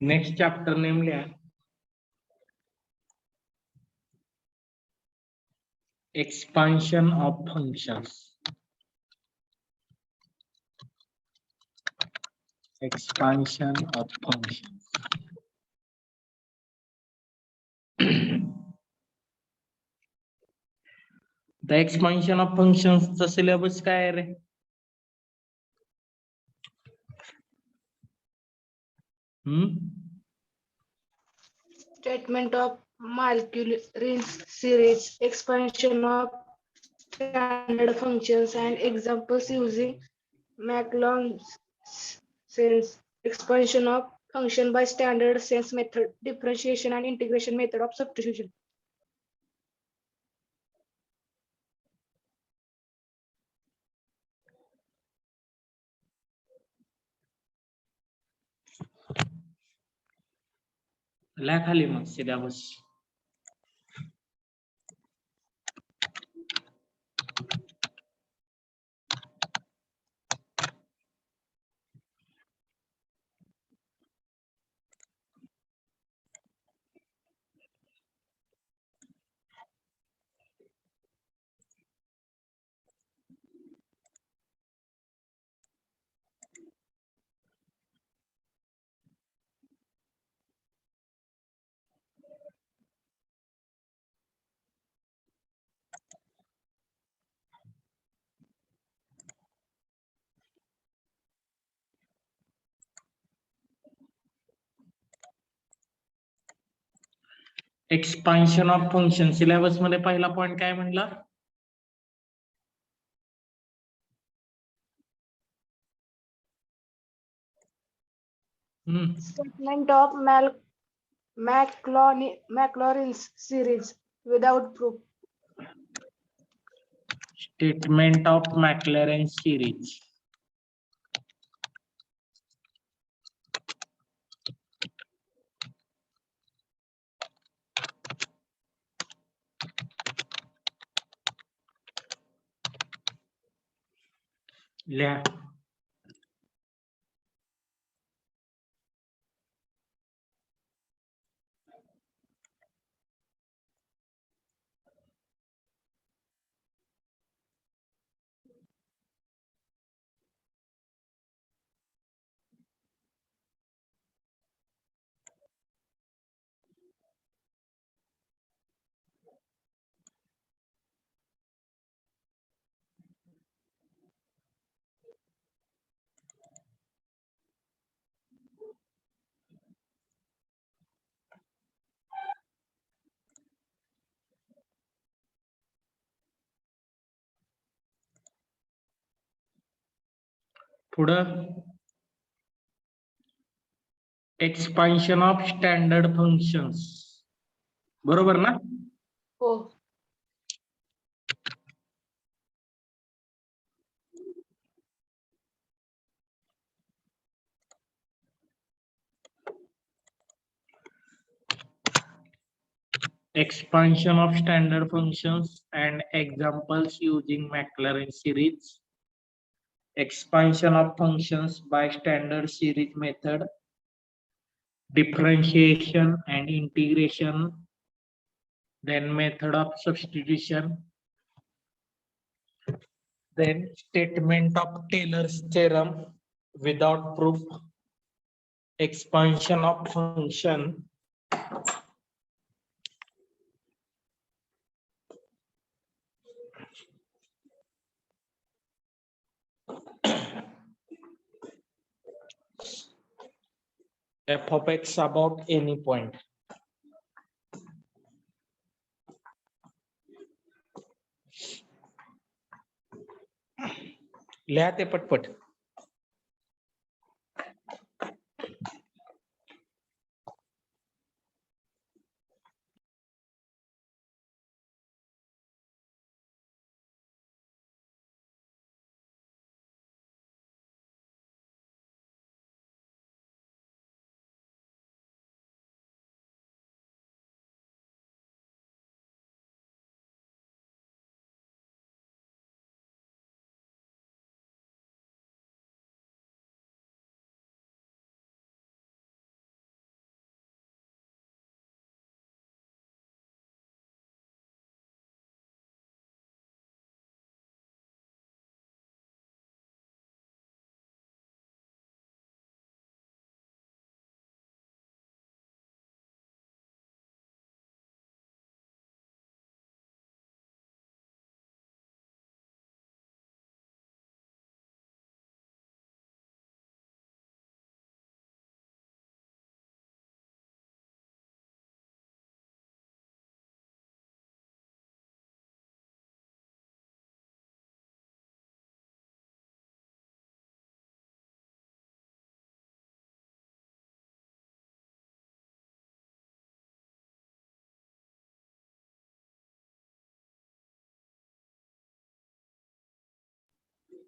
Next chapter name लिहा. Expansion of functions. Expansion of functions. The expansion of functions चा syllabus काय आहे रे? Statement of Maclaurin series, expansion of standard functions, and examples using Maclaurin sense, expansion of function by standard sense method, differentiation and integration method of substitution. लिहा खाली मग syllabus. Expansion of function syllabus मध्ये पहिला point काय म्हणला? Statement of Maclaurin's series without proof. Statement of Maclaurin series. लिहा. पुढं expansion of standard functions. बरोबर ना? हो. Expansion of standard functions and examples using Maclaurin series. Expansion of functions by standard series method. Differentiation and integration. Then method of substitution. Then statement of Taylor's theorem without proof. Expansion of function. F of x about any point. लिहा ते पटपट.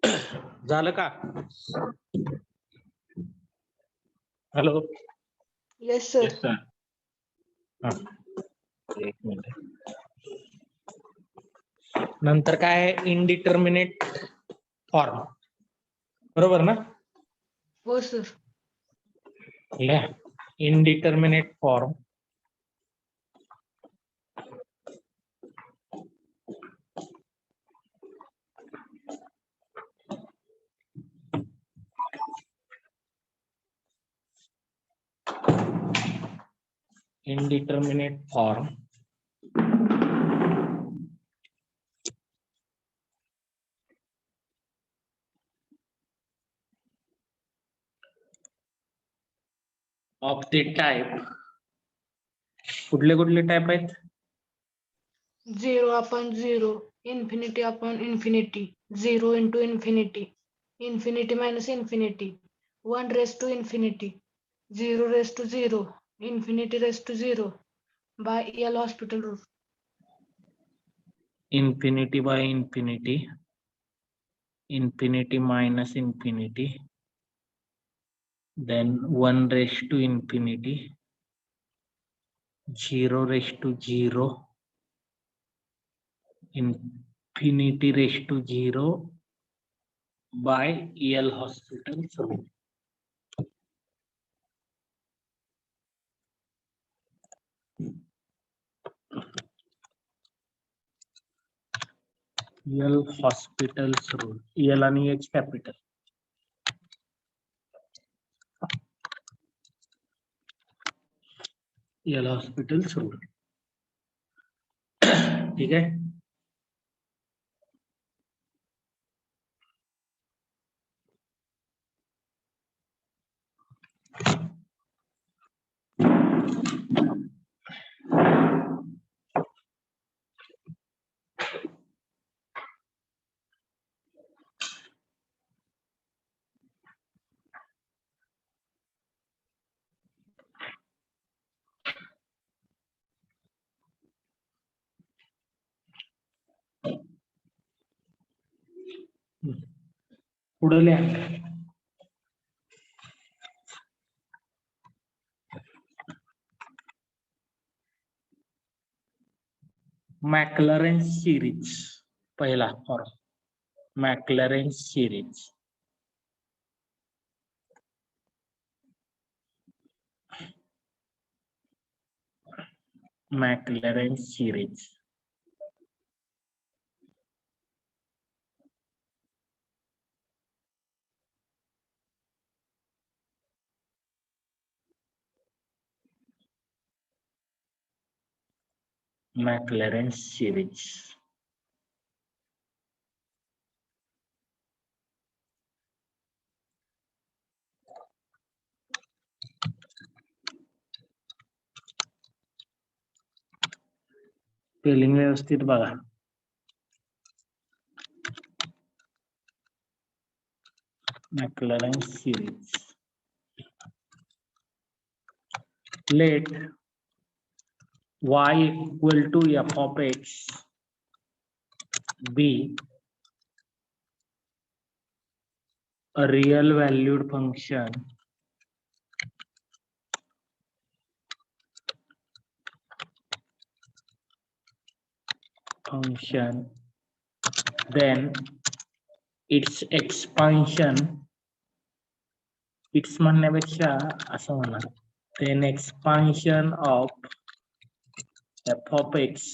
झालं का? Hello. Yes, sir. एक minute. नंतर काय indeterminate form, बरोबर ना? हो, sir. Indeterminate form indeterminate form of the type, कुठले टाइप आहेत? 0 upon 0, infinity upon infinity, 0 into infinity, infinity minus infinity, 1 raised to infinity, 0 raised to 0, infinity raised to 0, by L hospital rule. Infinity by infinity, infinity minus infinity, then 1 raised to infinity, 0 raised to 0, infinity raised to 0 by L hospital's rule. L hospital's rule. L आणि H capital. L hospital's rule. ठीक है. पुढे लिहा. Maclaurin series पहिला form. Maclaurin series. Maclaurin series. Maclaurin series. Spelling व्यवस्थित बघा. Maclaurin series. Let y equal to f of x be a real valued function then its expansion, its म्हणण्यापेक्षा असं म्हणा, then expansion of f of x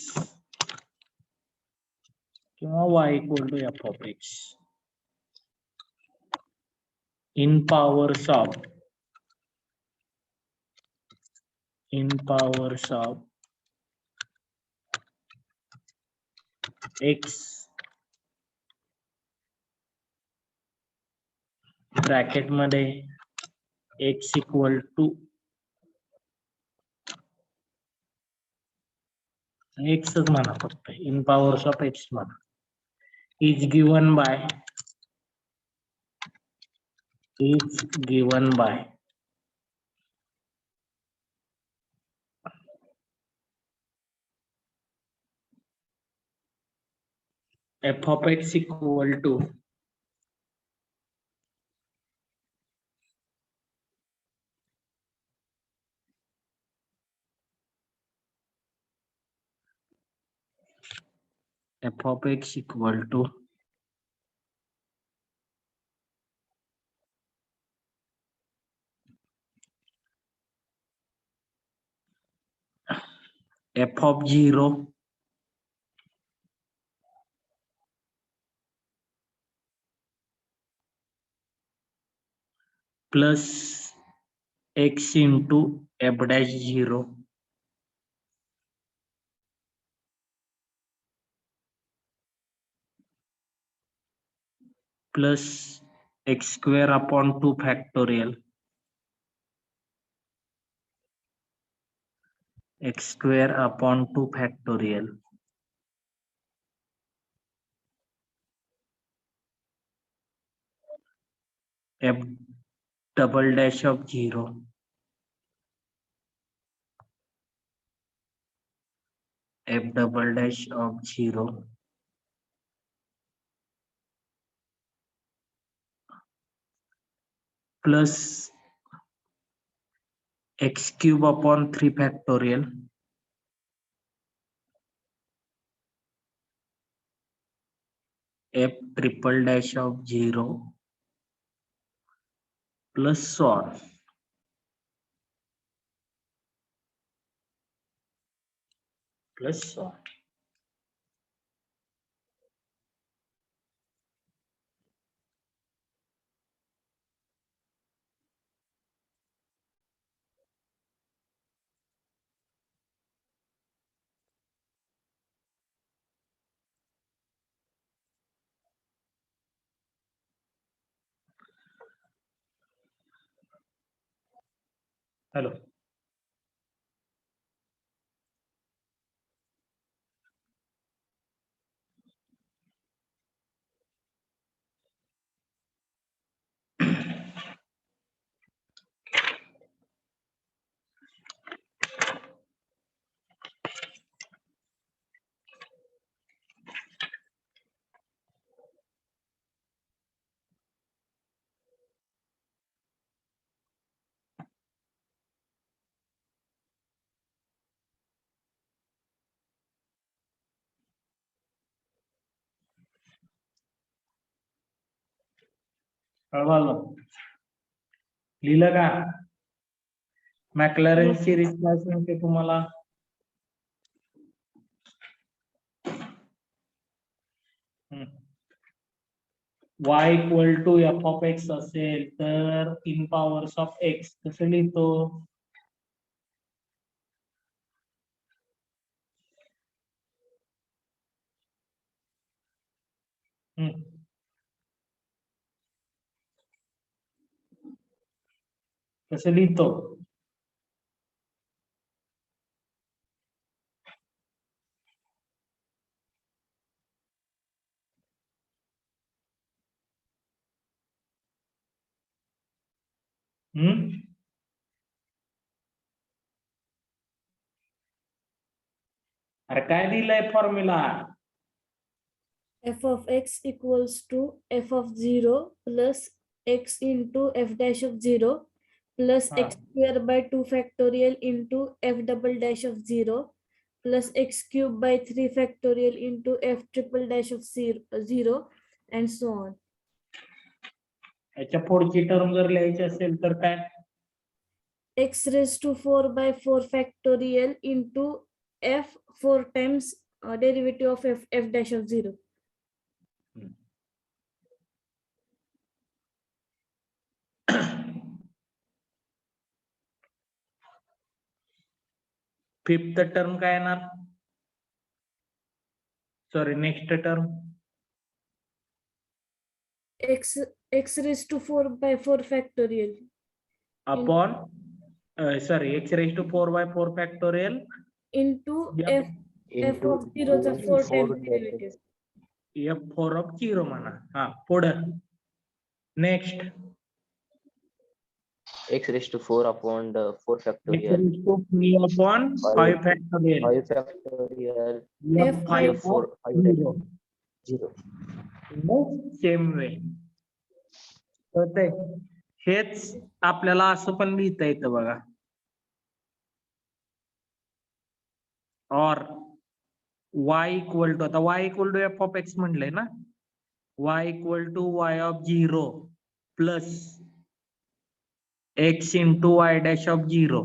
किंवा y equal to f of x in powers of x bracket मध्ये x equal to x च म्हणा, फक्त in powers of x म्हणा, is given by f of x equal to f of x equal to f of 0 plus x into f dash 0 plus x square upon 2 factorial x square upon 2 factorial f double dash of 0 f double dash of 0 plus x cube upon 3 factorial f triple dash of 0 plus so on. Plus so on. Hello. कळवालं लिहिलं का मॅक्लॅरेन series काय सांगते तुम्हाला y equal to f of x असेल तर इन powers of x कसं लिहितो कसं लिहितो अरे काय दिलंय formula f of x equals to f of 0 plus x into f dash of 0 plus हाँ. x square by 2 factorial into f double dash of 0 plus x cube by 3 factorial into f triple dash of 0 and so on. याच्या पुढची term जर लिहायची असेल तर काय x raised to 4 by 4 factorial into f 4 times derivative of f dash of 0. Fifth term काय येणार sorry next term x raised to 4 by 4 factorial upon sorry x raised to 4 by 4 factorial into F f of 0 the 4 times derivative. f4 of 0 म्हणा हा पुढं next x raised to 4 upon the 4 x factorial raised to 3 upon 5 factorial 5 factorial f5 of 4 5 0 0 same way कळतंय हेच आपल्याला असं पण लिहिता येतं बघा और y इक्वल टू, आता y equal to f of x म्हणलंय ना, y equal to y of 0 plus x into y dash of 0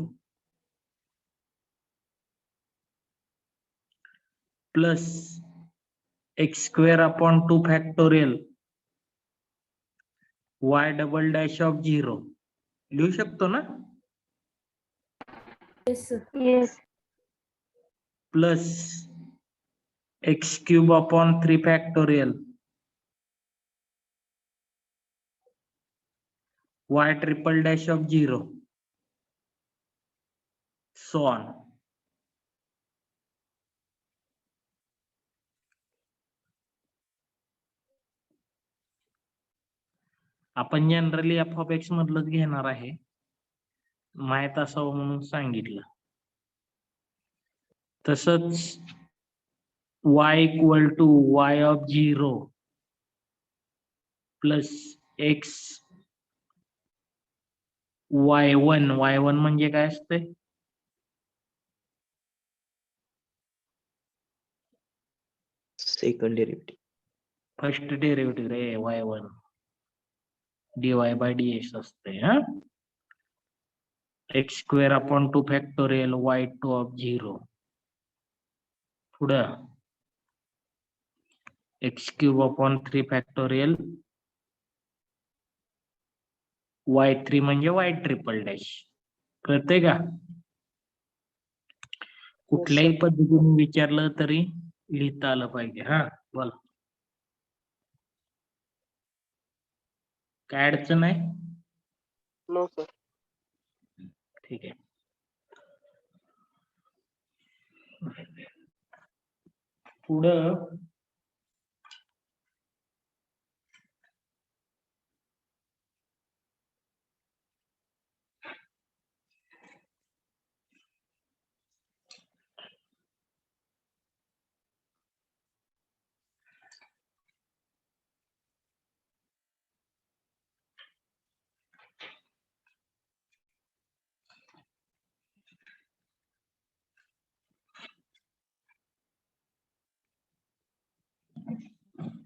plus x square upon 2 factorial y double dash of 0 लिहू शकतो ना, Yes, sir. Yes. Plus x cube upon 3 factorial y triple dash of 0 so on. आपण generally f of x मधलंच घेणार आहे, माहित असावं म्हणून सांगितलं. तसंच y equal to y of 0 plus x y1 म्हणजे काय असते, Second derivative. फर्स्ट डेरिव्हेटिव्ह रे, y1 dy बाय dx असते. हा, x square upon 2 factorial y2 of 0 पुढं x cube upon 3 factorial y3 म्हणजे y ट्रिपल डॅश. कळतंय का? कुठल्याही पद्धतीने विचारलं तरी लिहिता आलं पाहिजे. हा, बोला. काय अडचण आहे? No sir. ठीक आहे. पुढं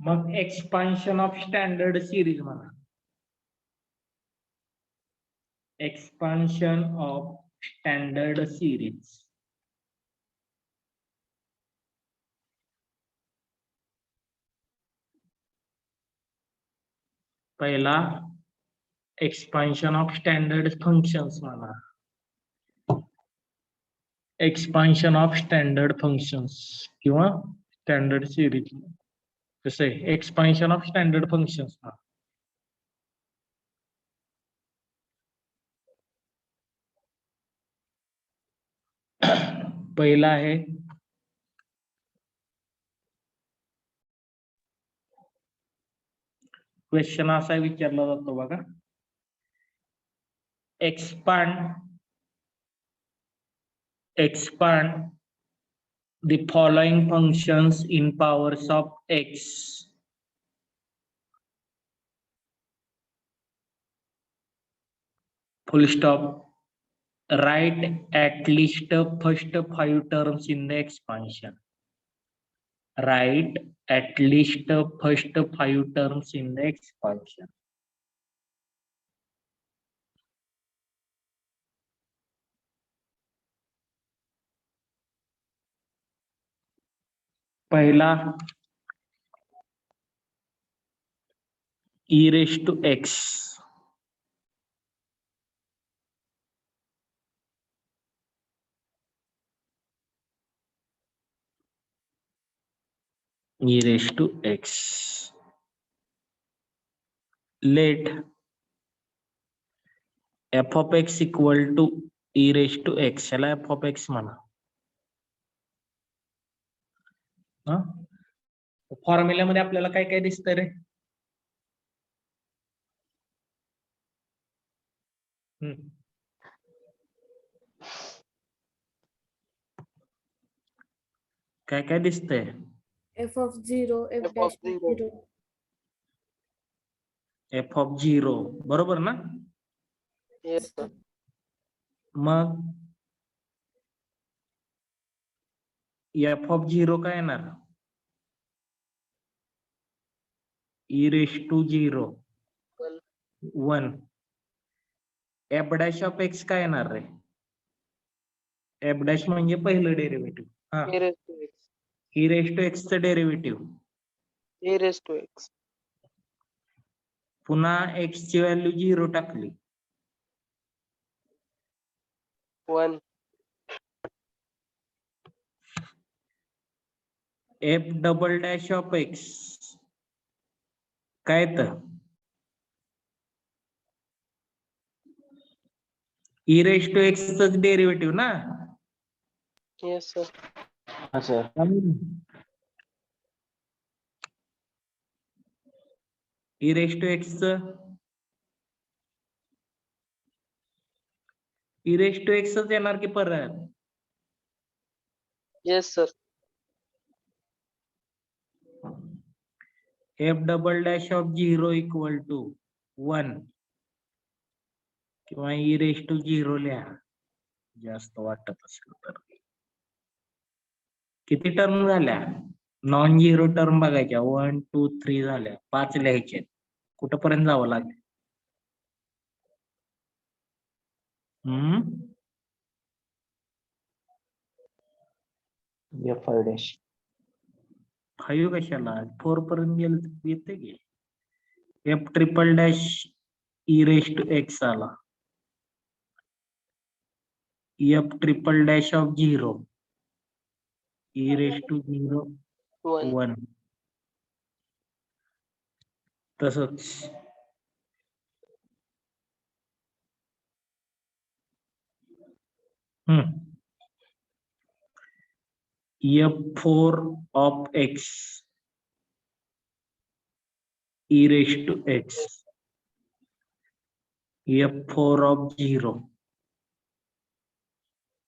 मग एक्सपान्शन ऑफ स्टँडर्ड सिरीज म्हणा. Expansion of standard series. पहिला एक्सपान्शन ऑफ स्टँडर्ड फंक्शन्स म्हणा. एक्सपान्शन ऑफ स्टँडर्ड फंक्शन्स किंवा स्टँडर्ड सिरीज. कसं आहे एक्सपान्शन ऑफ स्टँडर्ड फंक्शन्स. पहिला आहे क्वेश्चन असा विचारला जातो बघा, expand the following functions in powers of x. Full stop. Write at least first 5 terms in the expansion. Write at least first 5 terms in the expansion. पहिला e raised to x. E raised to x. Let f of x equal to e raised to x. याला f of x म्हणा. फॉर्म्युल्यामध्ये आपल्याला काय काय दिसतंय रे? काय काय दिसतंय? F of 0, F F dash of of 0. f of 0 बरोबर ना? Yes sir. Sir. मग एफ ऑफ झिरो काय येणार? E raise to zero One. 1. F dash of x काय येणार रे? एफ डॅश म्हणजे पहिलं डेरिव्हेटिव्ह. हा, A raised to x. E raise to x चं derivative. A raised to x. पुन्हा एक्स ची व्हॅल्यू झिरो टाकली. 1. F double dash of x काय तर ई रेस टू एक्स च डेरिव्हेटिव्ह ना. Yes, sir. हा सर. ई रेस टू एक्स च ई रेस टू एक्स च येणार की परत. Yes, sir. F double dash of zero equal to 1 किंवा ई रेस टू झिरो लिहा जास्त वाटत असेल तर. किती टर्म झाल्या? नॉन झिरो टर्म बघायच्या. 1 2 3 झाल्या. 5 लिहायचे. कुठपर्यंत जावं लागेल? F5 dash. 5 कशाला? 4 पर्यंत गेलं तर येते की. F triple dash e raise to x आला. F triple dash of zero e raise to zero 1. 1. तसंच F4 of x e raised to x. F4 of 0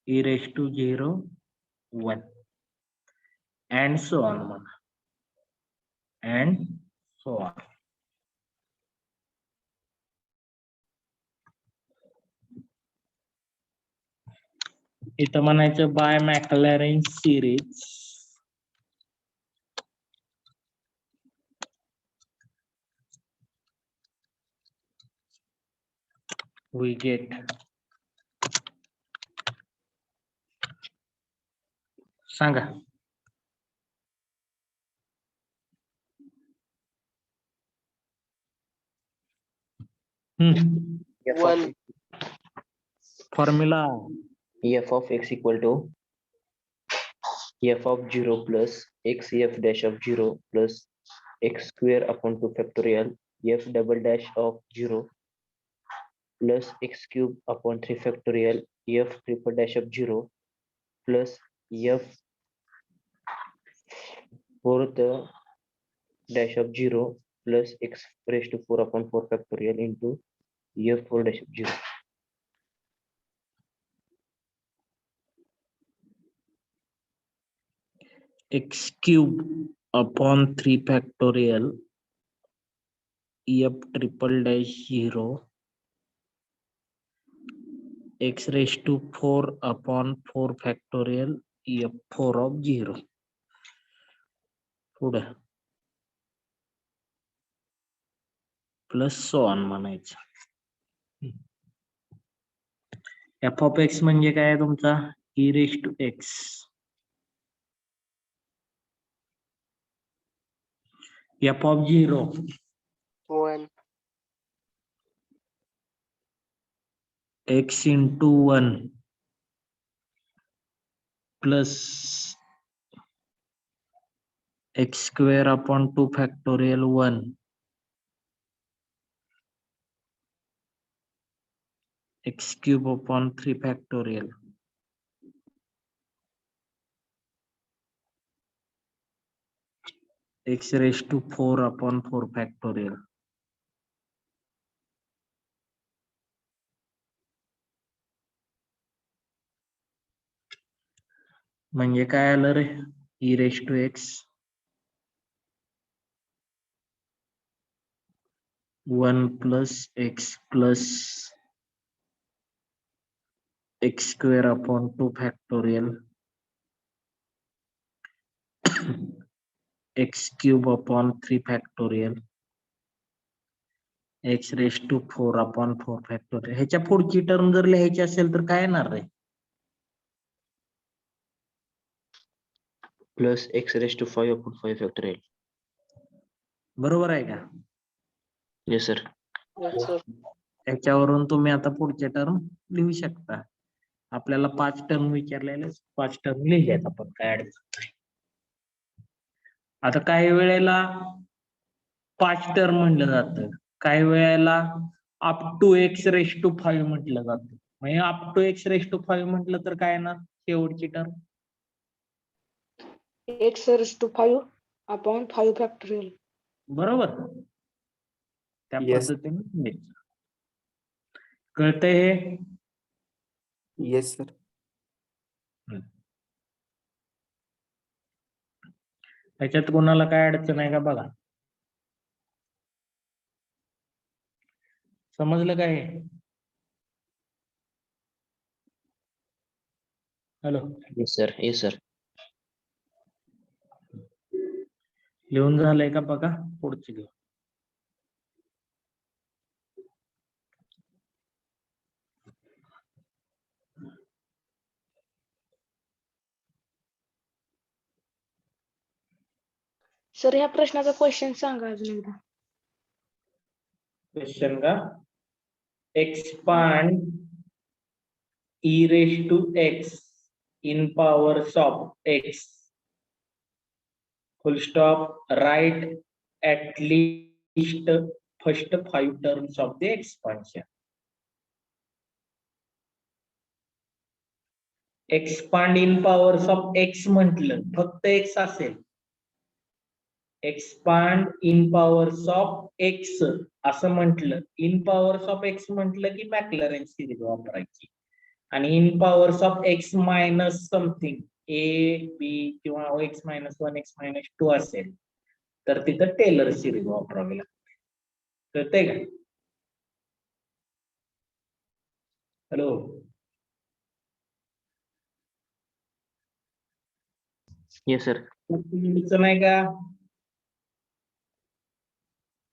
e raised to 0 1 and so on म्हणा. And so on. इथं म्हणायचं by Maclaurin series we get सांगा. F of 1. Formula F of x equal to f of 0 plus x f dash of 0 plus x square upon 2 factorial f double dash of 0 plus x cube upon 3 factorial f triple dash of 0 plus f fourth dash of 0 plus x raised to 4 upon 4 factorial into f 4 dash of 0. x cube upon 3 factorial f triple dash 0 x raised to 4 upon 4 factorial f4 of 0. पुढे plus so on म्हणायचं. F of x म्हणजे काय तुमचा? E raise to x. F of 0 1. x into 1 plus x square upon 2 factorial 1 x cube upon 3 factorial x raised to 4 upon 4 factorial. म्हणजे काय आलं रे? E raise to x 1 plus x square upon 2 factorial x cube upon 3 factorial x raise to 4 upon 4 factorial. ह्याच्या पुढची term जर लिहायची असेल तर काय येणार रे? Plus x raise to 5 upon 5 factorial. बरोबर आहे का? Yes sir. Yes, sir. त्याच्यावरून तुम्ही आता पुढचे टर्म लिहू शकता. आपल्याला 5 टर्म विचारलेले 5 टर्म लिहिल्यात आपण, काय अडचण नाही. आता काही वेळेला 5 टर्म म्हटलं जातं, काही वेळेला up to x raise to 5 म्हटलं जातं. म्हणजे up to x raise to 5 म्हटलं तर काय ना शेवटची term X raised to 5 upon 5 factorial. बरोबर. त्या Yes. पद्धतीने लिहायचं. कळतंय हे? Yes, sir. त्याच्यात कोणाला काय अडचण आहे का बघा. समजलं काय? Hello, yes sir. Yes sir. लिहून झालंय का बघा, पुढची घेऊ. सर ह्या प्रश्नाचा क्वेश्चन सांगा अजून एकदा. क्वेश्चन का? Expand e raised to x in powers of x full stop write at least first 5 terms of the expansion. Expand in powers of x म्हटलं फक्त एक्स असेल. Expand in powers of x असं म्हटलं, इन powers of x म्हटलं की मॅक्लॅरेन series वापरायची. आणि in powers of x minus something a b किंवा एक्स मायनस 1 एक्स मायनस 2 असेल तर तिथं टेलर सिरीज वापरावी लागते. कळतंय का? Hello, yes sir. नाही का?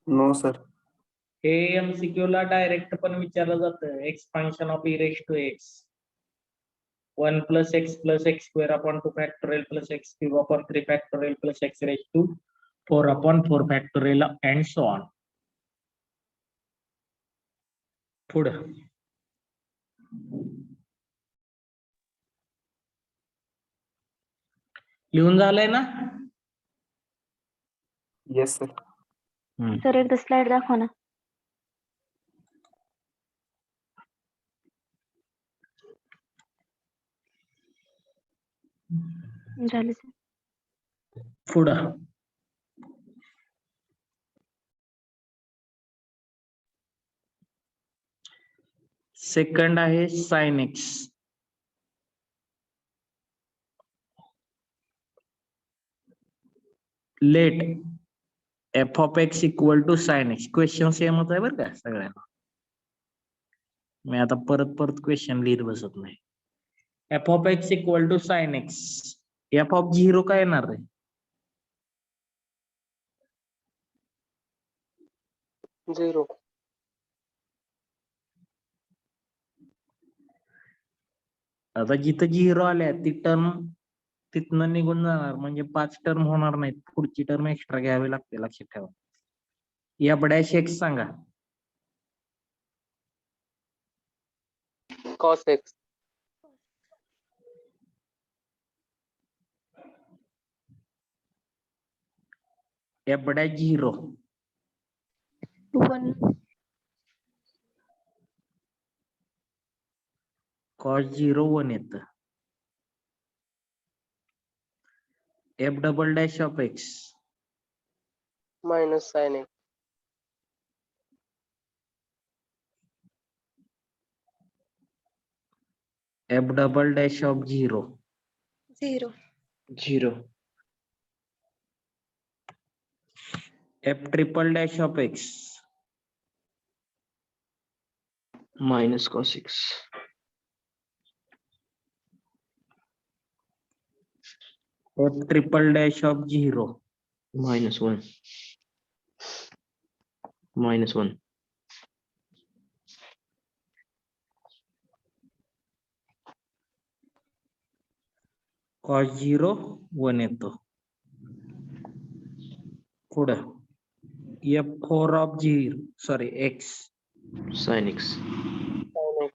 No, sir. हे एमसीक्यू ला डायरेक्ट पण विचारलं जातं. Expansion of e raise to x 1 plus x square upon 2 factorial plus x cube upon 3 factorial plus x raised to 4 upon 4 factorial and so on. पुढं लिहून झालंय ना? Yes, sir. सर एकदा स्लाइड दाखवा ना. झाले सर. पुढं सेकंड आहे sine x. Let f of x equal to sine x. Question सेमच आहे बरं का सगळ्यांना. मी आता परत परत क्वेश्चन लिहित बसत नाही. F of x equal to sine x. F of 0 काय येणार आहे? 0. आता जिथं 0 आल्या ती टर्म तिथनं निघून जाणार, म्हणजे 5 टर्म होणार नाहीत. पुढची टर्म एक्स्ट्रा घ्यावी लागते, लक्षात ठेवा. या बड्याश एक्स सांगा. Cos x. या बड्याश 0 1 कॉस 0 1 येतं. F double dash of x Minus sin x. F double dash of 0 0. 0. F triple dash of x minus cos x. F triple dash of 0. -1. -1. Cos 0 1 येतो. पुढं F4 of 0 sorry x Sin x. Sin x.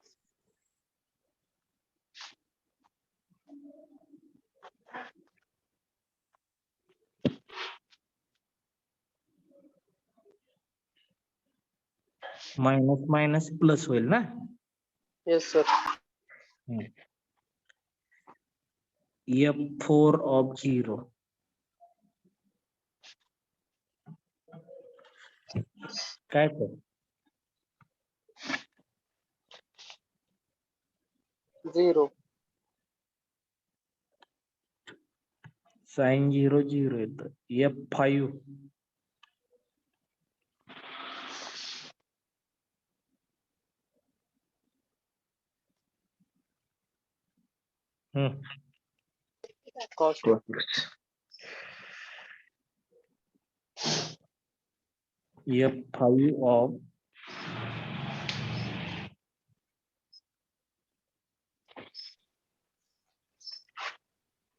Minus minus plus होईल ना. Yes, sir. F4 of 0 काय तर 0. sin 0 0 येतं. F5 Cos Cos x. F5 of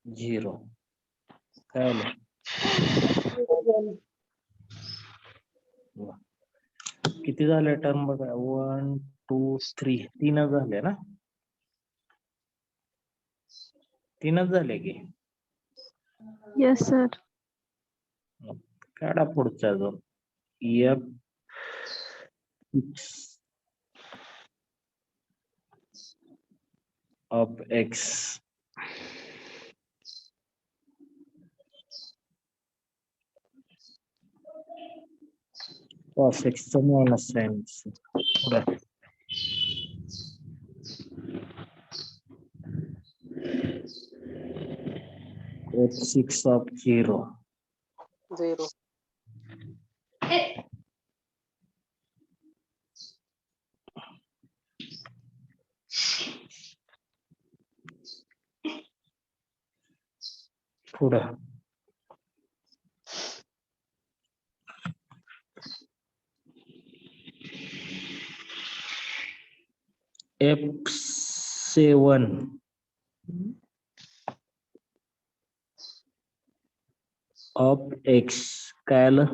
0 काय आलं? किती झाले टर्म बघा 1 2 3 तीनच झाले ना. तीनच झाले की Yes, sir. काढा पुढचा जो F of x cos x चं मायनस साइन पुढं F6 of 0 0. पुढं F7 of x काय आलं?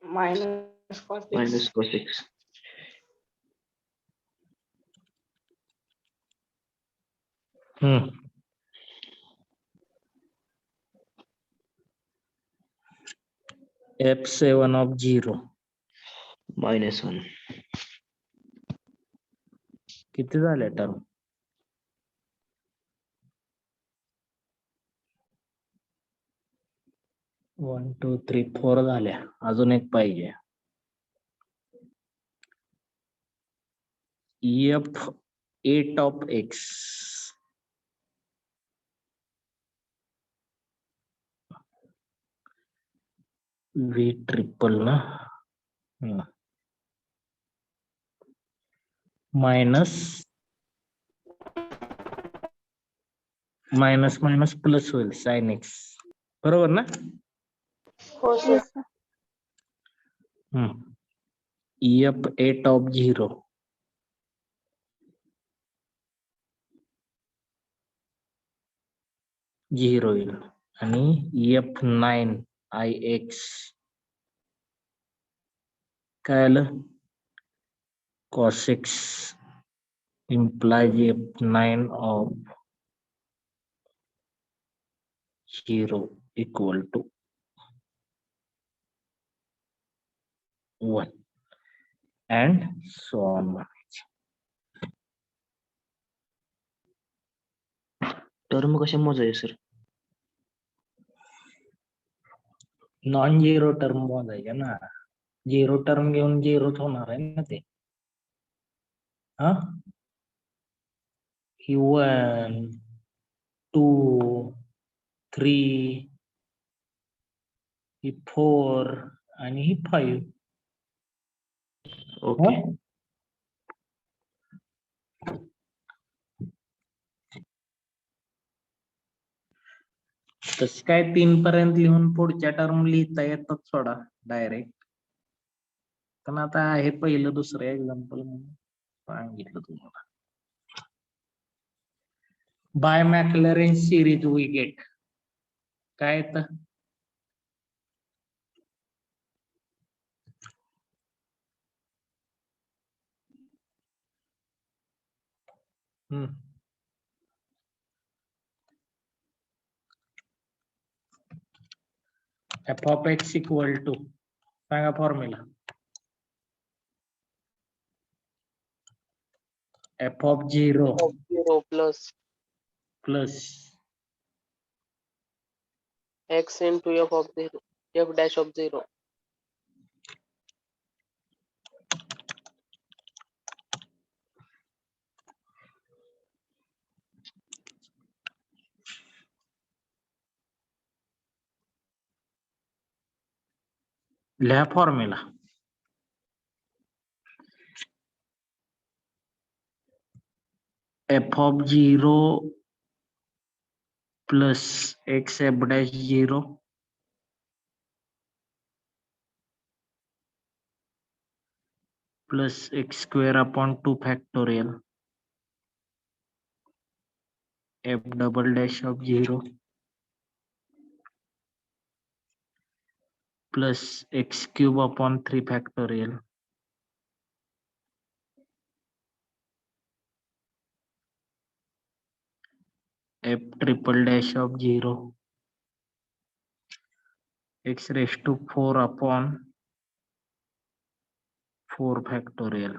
minus cos x. Minus cos x. F7 of 0 -1. किती झाले टर्म? 1 2 3 4 झाल्या. अजून एक पाहिजे. F8 of x V triple ना मायनस मायनस मायनस प्लस होईल साइन एक्स बरोबर ना. हो sir. Yes, sir. F8 of 0 0 येईल आणि F9 IX काय आलं? cos x implies F9 of 0 equal to 1 and so on. Term कशा मोजायचे सर? नॉन झिरो टर्म मोजायचे ना. झिरो टर्म घेऊन झिरोच होणार आहे ना ते. हा ही 1 2 3 ही 4 आणि ही 5. ओके. तस काय 3 पर्यंत लिहून पुढच्या टर्म लिहिता येतात सोडा डायरेक्ट. पण आता हे पहिलं दुसरं एक्झाम्पल म्हणून सांगितलं तुम्हाला. By Maclaurin series we get काय येतं? F of x equal to सांगा formula. F of 0 of 0 plus plus x into f of 0, f dash of 0. लिहा formula. F of 0 plus x f dash 0 plus x square upon 2 factorial f double dash of 0 plus x cube upon 3 factorial f triple dash of 0 x raise to 4 upon 4 factorial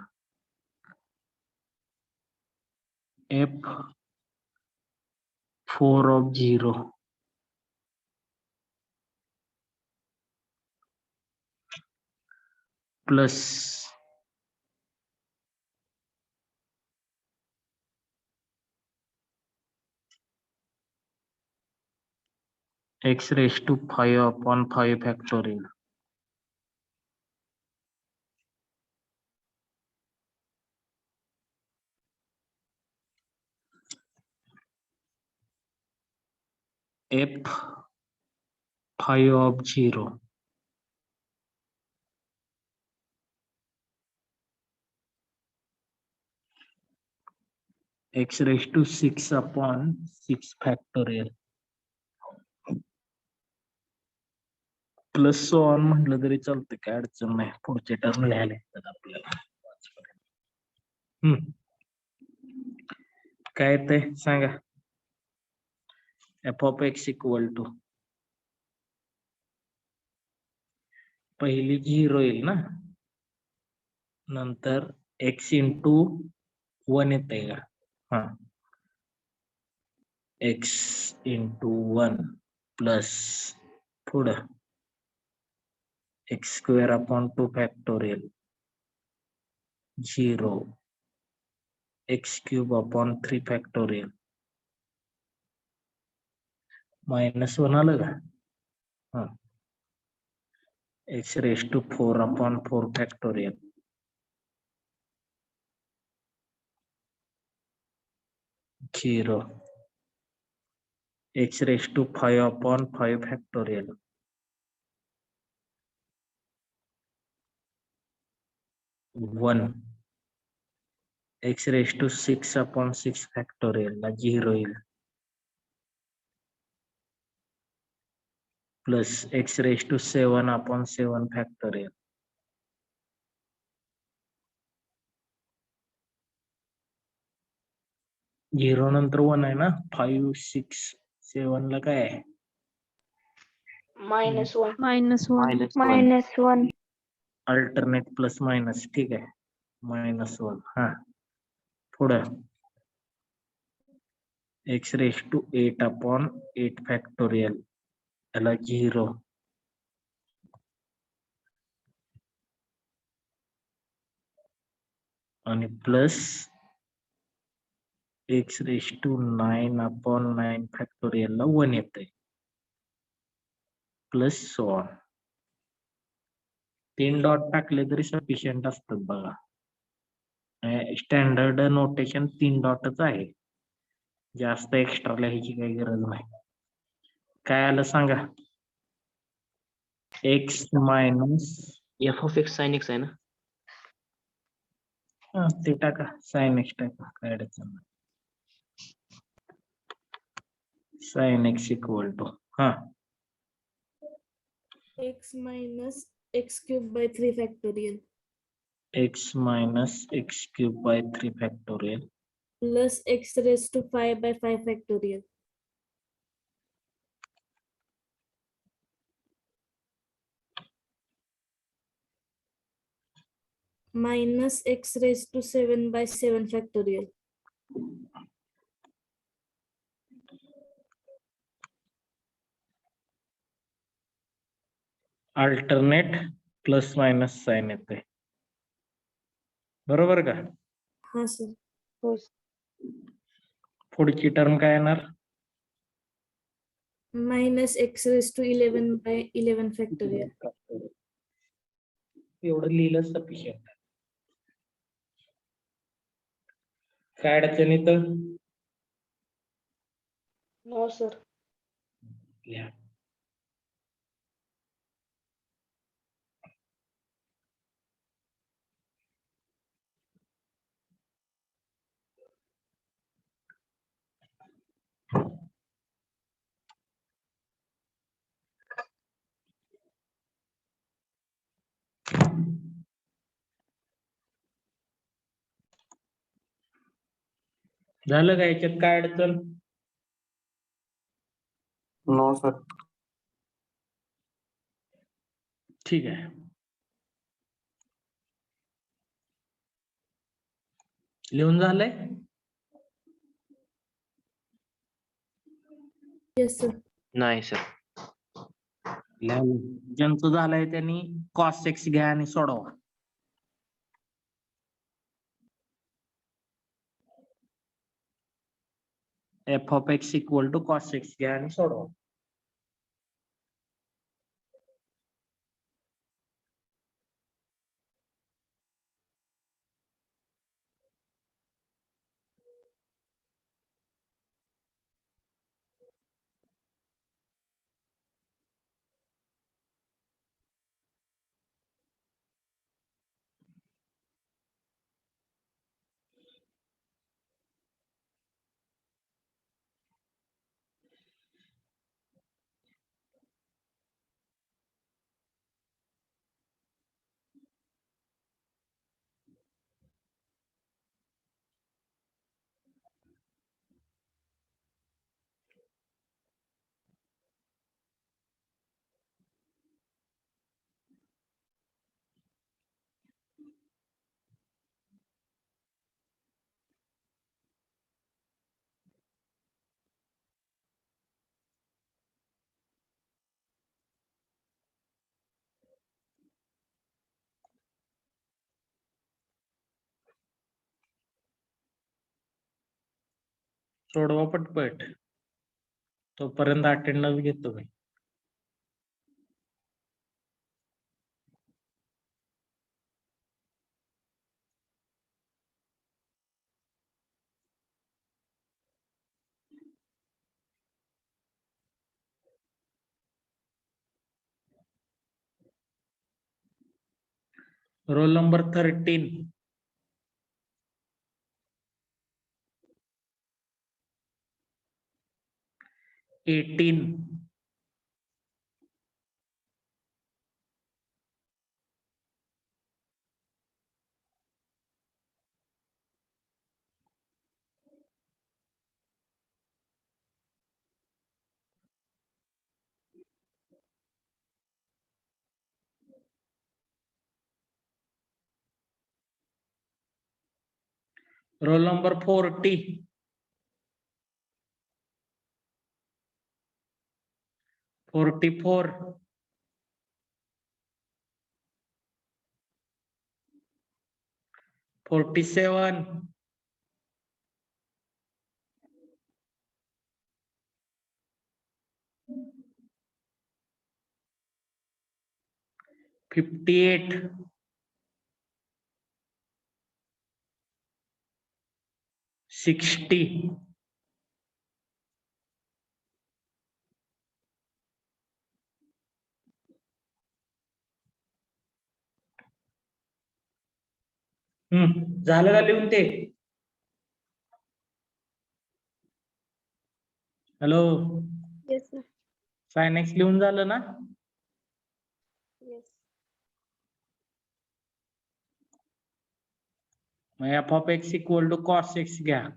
f 4 of 0 plus x raised to 5 upon 5 factorial f 5 of 0 x raised to 6 upon 6 factorial plus so on म्हटलं तरी चालतं, काय अडचण नाही. पुढचे term लिहायला येतात आपल्याला. काय ते सांगा. F of x equal to पहिली 0 येईल ना, नंतर x इंटू 1 येते का? हा, x इंटू 1 प्लस पुढं x square upon 2 factorial 0 x cube upon 3 factorial -1 आलं का? हा, x raise to 4 upon 4 factorial 0 x raise to 5 upon 5 factorial 1 x raise to 6 upon 6 factorial ला 0 येईल plus x raise to 7 upon 7 factorial 0 नंतर 1 आहे ना. 5 6 7 ला काय आहे? -1. minus 1 alternate plus minus. ठीक आहे, -1. हा, पुढं x raise to 8 upon 8 factorial त्याला 0 आणि plus x raise to 9 upon 9 factorial ला 1 येते प्लस सो ऑन. 3 डॉट टाकले तरी सफिशियंट असतात बघा. स्टँडर्ड नोटेशन 3 डॉटच आहे, जास्त एक्स्ट्रा लिहायची काही गरज नाही. काय आलं सांगा. X minus f of x sine x आहे ना. ते टाका साइन एक्स टाका काय अडचण नाही. साइन एक्स इक्वल टू हा x minus x cube by 3 factorial x minus x cube by 3 factorial plus x raised to 5 by 5 factorial minus x raised to 7 by 7 factorial alternate plus minus sign येते. बरोबर का. हा sir हो पुढची term काय येणार. minus x raised to 11 by 11 factorial एवढं लिहिलं सफिशियंट. काय अडचण इथं. No sir. लिहा. झालं का याच्यात काय अडचण. No sir. ठीक आहे. लिहून झालंय. yes sir नाही सर. ज्यांचं झालंय त्यांनी कॉस एक्स घ्या आणि सोडवा. F of x equal to cos x घ्या आणि सोडवा. सोडवा पटपट. तोपर्यंत अटेंडन्स घेतो मी. Roll number 13. Eighteen. Roll number 40. 44. 47. 58. 60. झालं का लिहून ते? Hello, Yes, sir. Sine x लिहून झालं ना? Yes. Mug f of x equal to cos x घ्या.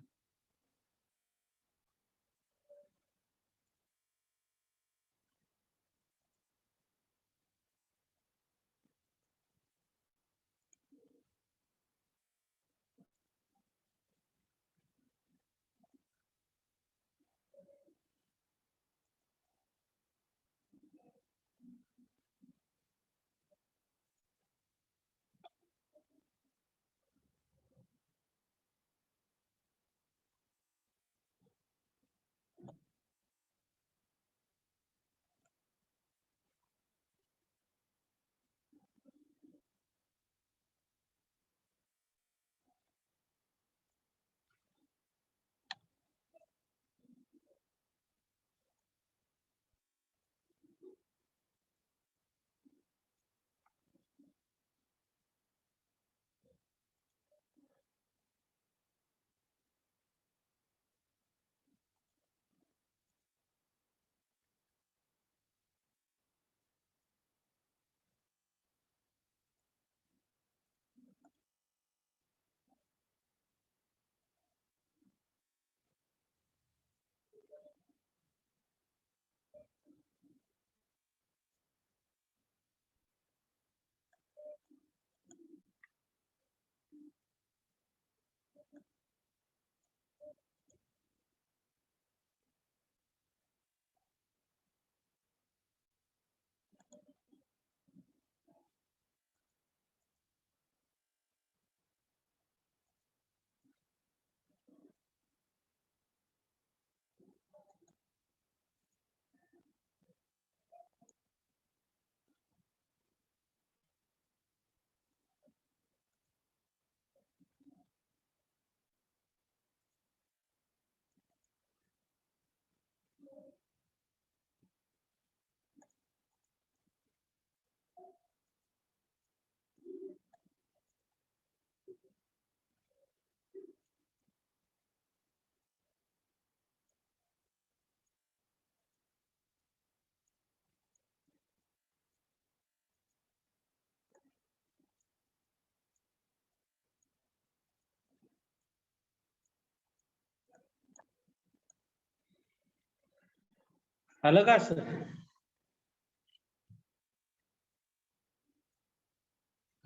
आलं का सर?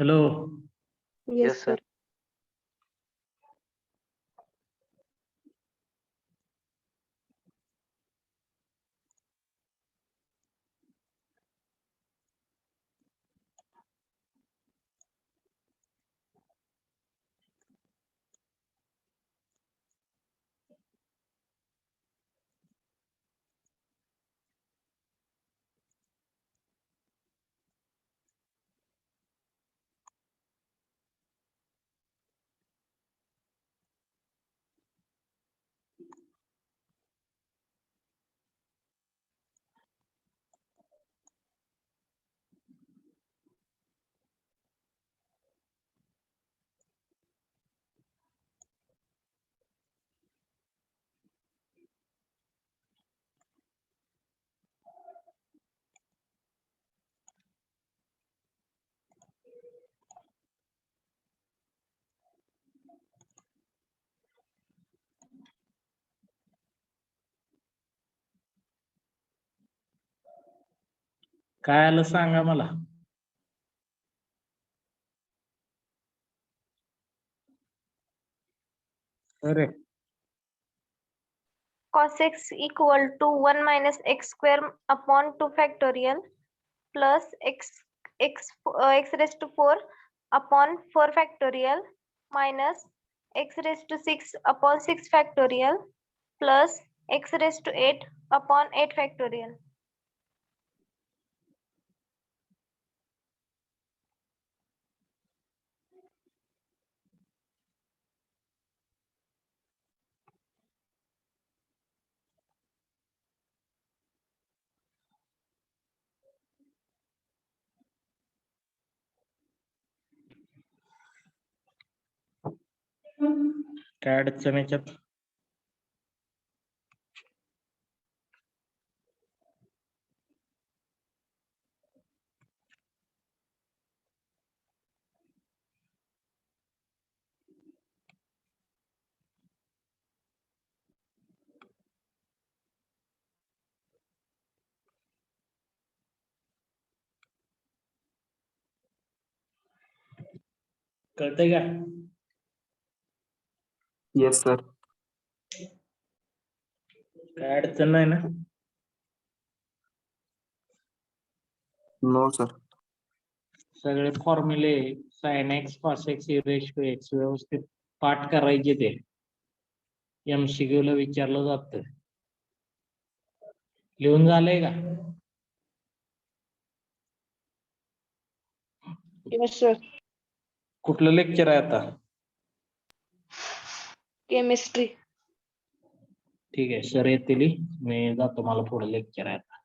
Hello, Yes, sir. काय आलं सांगा मला. अरे, cos x equal to 1 minus x square upon 2 factorial plus x raised to 4 upon 4 factorial minus x raised to 6 upon 6 factorial plus x raised to 8 upon 8 factorial. काय अडचण याच्यात? कळतंय का? Yes, sir. काय अडचण नाही ना? No, sir. सगळे फॉर्म्युले sine x cos x x व्यवस्थित पाठ करायचे ते MCQ ला विचारलं जातं. लिहून झालंय का? Yes, sir. कुठलं लेक्चर आहे आता? Chemistry. ठीक आहे सर येतील, मी जातो, मला पुढे लेक्चर आहे आता.